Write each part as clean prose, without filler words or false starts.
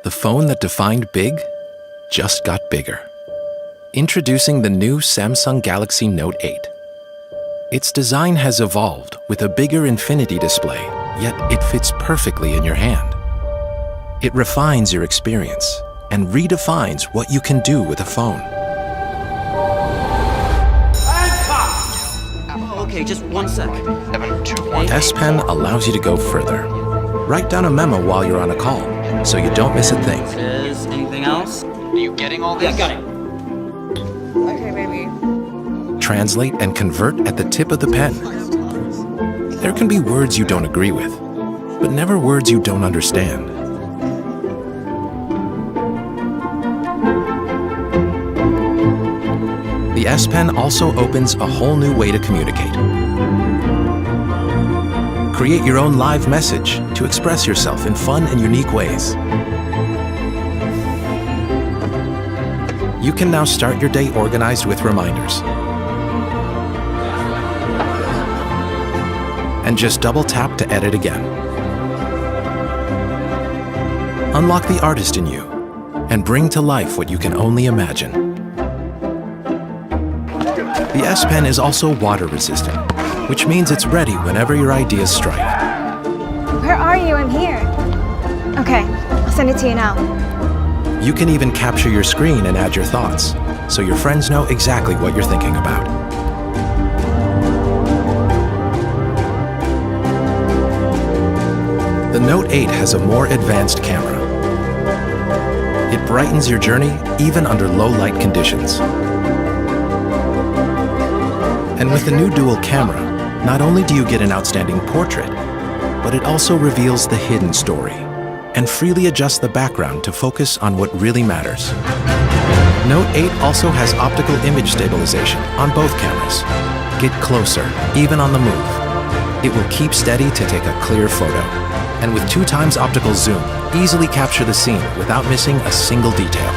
The phone that defined big just got bigger. Introducing the new Samsung Galaxy Note 8. Its design has evolved with a bigger infinity display, yet it fits perfectly in your hand. It refines your experience and redefines what you can do with a phone. Okay, just 1 sec. S Pen allows you to go further. Write down a memo while you're on a call, so you don't miss a thing. Is anything else? Are you getting all this? Yeah, got it. Okay, baby. Translate and convert at the tip of the pen. There can be words you don't agree with, but never words you don't understand. The S Pen also opens a whole new way to communicate. Create your own live message to express yourself in fun and unique ways. You can now start your day organized with reminders. And just double tap to edit again. Unlock the artist in you and bring to life what you can only imagine. The S Pen is also water resistant, which means it's ready whenever your ideas strike. Where are you? I'm here. Okay, I'll send it to you now. You can even capture your screen and add your thoughts, so your friends know exactly what you're thinking about. The Note 8 has a more advanced camera. It brightens your journey even under low light conditions. And with the new dual camera, not only do you get an outstanding portrait, but it also reveals the hidden story and freely adjusts the background to focus on what really matters. Note 8 also has optical image stabilization on both cameras. Get closer, even on the move. It will keep steady to take a clear photo. And with 2x optical zoom, easily capture the scene without missing a single detail.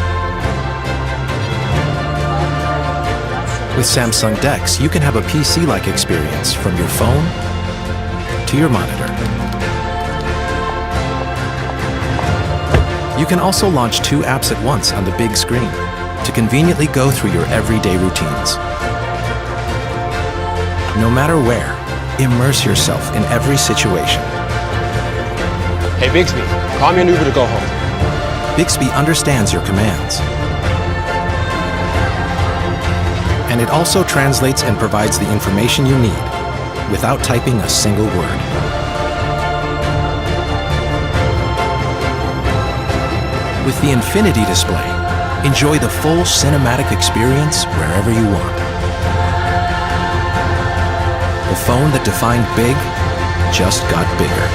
With Samsung DeX, you can have a PC-like experience from your phone to your monitor. You can also launch 2 apps at once on the big screen to conveniently go through your everyday routines. No matter where, immerse yourself in every situation. Hey Bixby, call me an Uber to go home. Bixby understands your commands. And it also translates and provides the information you need without typing a single word. With the Infinity display, enjoy the full cinematic experience wherever you want. The phone that defined big just got bigger.